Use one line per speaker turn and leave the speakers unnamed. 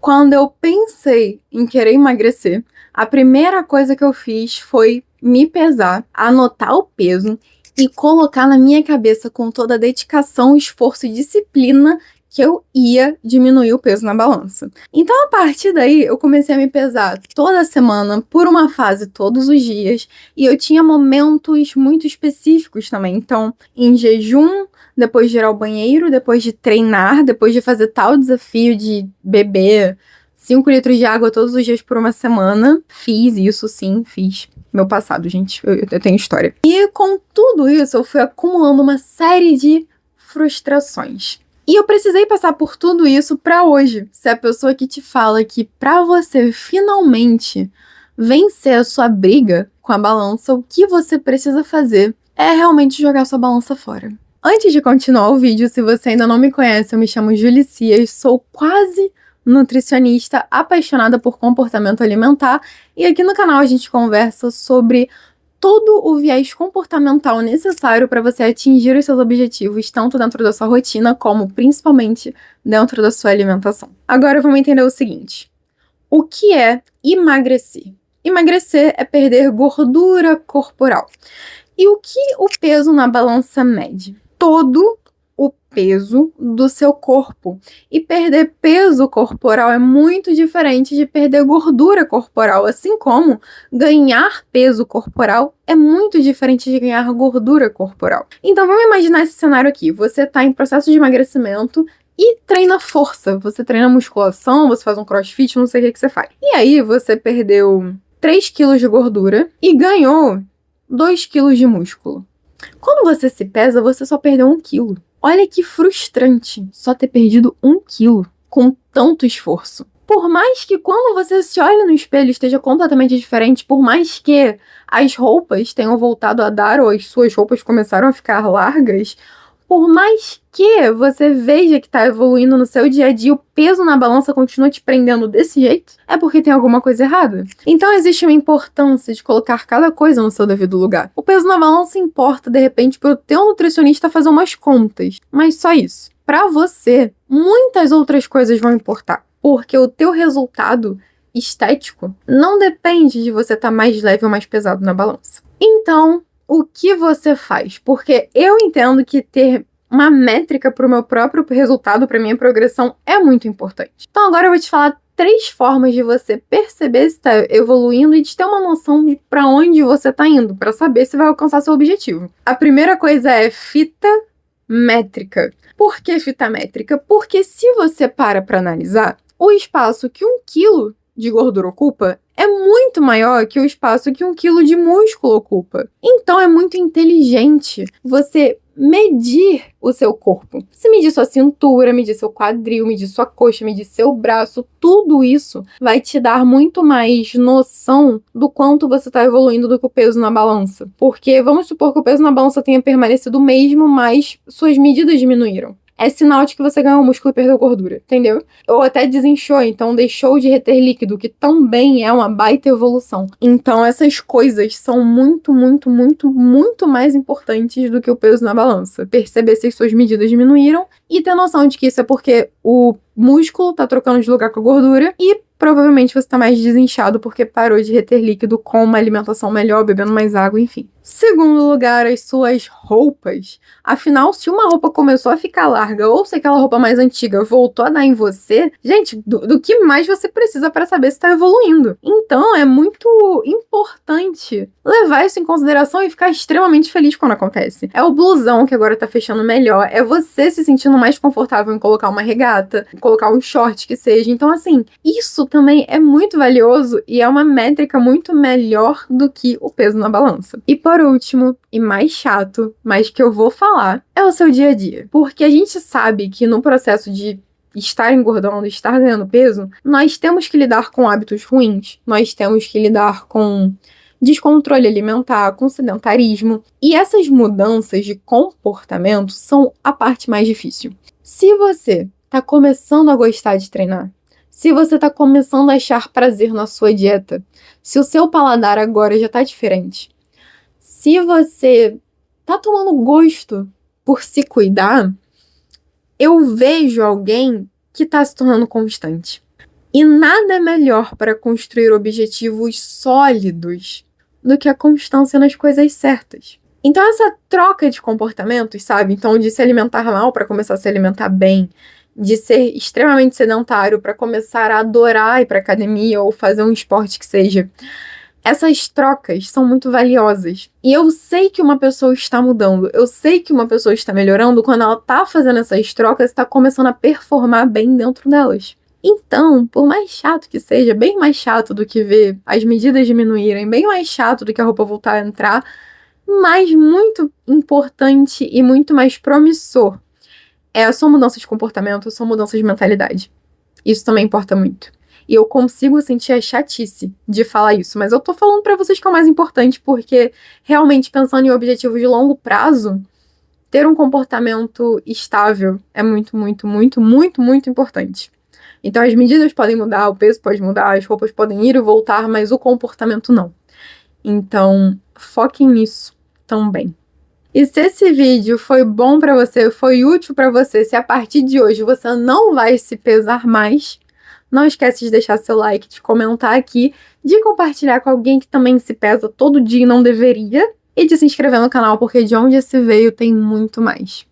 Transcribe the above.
Quando eu pensei em querer emagrecer, a primeira coisa que eu fiz foi me pesar, anotar o peso e colocar na minha cabeça com toda a dedicação, esforço e disciplina que eu ia diminuir o peso na balança. Então, a partir daí, eu comecei a me pesar toda semana, por uma fase todos os dias, e eu tinha momentos muito específicos também. Então, em jejum, depois de ir ao banheiro, depois de treinar, depois de fazer tal desafio de beber 5 litros de água todos os dias por uma semana. Fiz isso, sim, fiz. Meu passado, gente, eu tenho história. E com tudo isso, eu fui acumulando uma série de frustrações. E eu precisei passar por tudo isso pra hoje ser a pessoa que te fala que pra você finalmente vencer a sua briga com a balança, o que você precisa fazer é realmente jogar sua balança fora. Antes de continuar o vídeo, se você ainda não me conhece, eu me chamo Julicias, sou quase nutricionista, apaixonada por comportamento alimentar, e aqui no canal a gente conversa sobre todo o viés comportamental necessário para você atingir os seus objetivos, tanto dentro da sua rotina, como principalmente dentro da sua alimentação. Agora vamos entender o seguinte: o que é emagrecer? Emagrecer é perder gordura corporal. E o que o peso na balança mede? Todo o peso do seu corpo. E perder peso corporal é muito diferente de perder gordura corporal, assim como ganhar peso corporal é muito diferente de ganhar gordura corporal. Então vamos imaginar esse cenário aqui. Você está em processo de emagrecimento e treina força. Você treina musculação, você faz um crossfit, não sei o que você faz. E aí você perdeu 3 quilos de gordura e ganhou 2 quilos de músculo. Quando você se pesa, você só perdeu 1 quilo. Olha que frustrante só ter perdido 1 quilo com tanto esforço. Por mais que quando você se olha no espelho esteja completamente diferente, por mais que as roupas tenham voltado a dar ou as suas roupas começaram a ficar largas, por mais que você veja que está evoluindo no seu dia a dia, o peso na balança continua te prendendo desse jeito, é porque tem alguma coisa errada. Então existe uma importância de colocar cada coisa no seu devido lugar. O peso na balança importa, de repente, para o teu nutricionista fazer umas contas, mas só isso. Para você, muitas outras coisas vão importar, porque o teu resultado estético não depende de você estar mais leve ou mais pesado na balança. Então, o que você faz? Porque eu entendo que ter uma métrica para o meu próprio resultado, para minha progressão, é muito importante. Então agora eu vou te falar 3 formas de você perceber se está evoluindo e de ter uma noção de para onde você está indo, para saber se vai alcançar seu objetivo. A primeira coisa é fita métrica. Por que fita métrica? Porque se você para analisar, o espaço que 1 quilo de gordura ocupa é muito maior que o espaço que 1 quilo de músculo ocupa. Então é muito inteligente você medir o seu corpo. Se medir sua cintura, medir seu quadril, medir sua coxa, medir seu braço, tudo isso vai te dar muito mais noção do quanto você está evoluindo do que o peso na balança. Porque vamos supor que o peso na balança tenha permanecido o mesmo, mas suas medidas diminuíram. É sinal de que você ganhou músculo e perdeu gordura, entendeu? Ou até desinchou, então deixou de reter líquido, que também é uma baita evolução. Então essas coisas são muito, muito, muito, muito mais importantes do que o peso na balança. Perceber se as suas medidas diminuíram e ter noção de que isso é porque o músculo tá trocando de lugar com a gordura e provavelmente você tá mais desinchado porque parou de reter líquido com uma alimentação melhor, bebendo mais água, enfim. Segundo lugar, as suas roupas. Afinal, se uma roupa começou a ficar larga ou se aquela roupa mais antiga voltou a dar em você, gente, do que mais você precisa para saber se tá evoluindo? Então, é muito importante levar isso em consideração e ficar extremamente feliz quando acontece. É o blusão que agora tá fechando melhor, é você se sentindo mais confortável em colocar uma regata, colocar um short que seja. Então, assim, isso também é muito valioso e é uma métrica muito melhor do que o peso na balança. E por último, e mais chato, mas que eu vou falar, é o seu dia a dia. Porque a gente sabe que no processo de estar engordando, estar ganhando peso, nós temos que lidar com hábitos ruins, nós temos que lidar com descontrole alimentar, com sedentarismo. E essas mudanças de comportamento são a parte mais difícil. Se você tá começando a gostar de treinar, se você tá começando a achar prazer na sua dieta, se o seu paladar agora já tá diferente, se você tá tomando gosto por se cuidar, eu vejo alguém que tá se tornando constante. E nada é melhor para construir objetivos sólidos do que a constância nas coisas certas. Então, essa troca de comportamentos, sabe? Então, de se alimentar mal para começar a se alimentar bem, de ser extremamente sedentário para começar a adorar ir para academia ou fazer um esporte que seja. Essas trocas são muito valiosas. E eu sei que uma pessoa está mudando, eu sei que uma pessoa está melhorando quando ela está fazendo essas trocas e está começando a performar bem dentro delas. Então, por mais chato que seja, bem mais chato do que ver as medidas diminuírem, bem mais chato do que a roupa voltar a entrar, mas muito importante e muito mais promissor é a sua mudança de comportamento, a sua mudança de mentalidade. Isso também importa muito. E eu consigo sentir a chatice de falar isso, mas eu tô falando pra vocês que é o mais importante, porque realmente pensando em objetivos de longo prazo, ter um comportamento estável é muito, muito, muito, muito, muito importante. Então as medidas podem mudar, o peso pode mudar, as roupas podem ir e voltar, mas o comportamento não. Então, foquem nisso também. E se esse vídeo foi bom pra você, foi útil pra você, se a partir de hoje você não vai se pesar mais, não esquece de deixar seu like, de comentar aqui, de compartilhar com alguém que também se pesa todo dia e não deveria, e de se inscrever no canal, porque de onde esse veio tem muito mais.